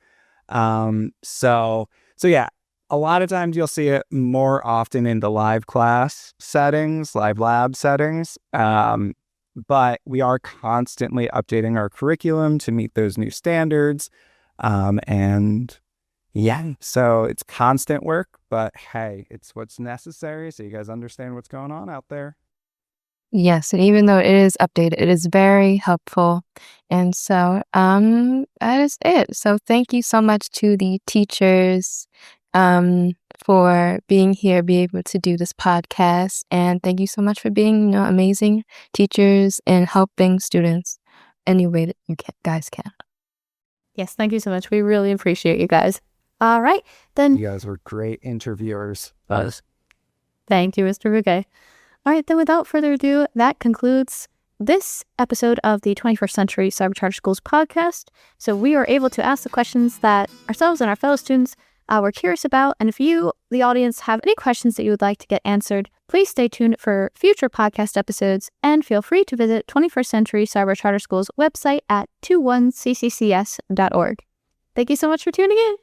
So yeah, A lot of times you'll see it more often in the live class settings, live lab settings. But we are constantly updating our curriculum to meet those new standards. And yeah, so it's constant work, but hey, it's what's necessary. So you guys understand what's going on out there. Yes, and even though it is updated, it is very helpful. And so that is it. So thank you so much to the teachers for being here, be able to do this podcast. And thank you so much for being, amazing teachers and helping students any way that you guys can. Yes, thank you so much. We really appreciate you guys. All right, then. You guys were great interviewers. Thank you, Mr. Bouquet. All right, then without further ado, that concludes this episode of the 21st Century Cyber Charter Schools podcast. So we were able to ask the questions that ourselves and our fellow students were curious about. And if you, the audience, have any questions that you would like to get answered, please stay tuned for future podcast episodes and feel free to visit 21st Century Cyber Charter School's website at 21cccs.org. Thank you so much for tuning in.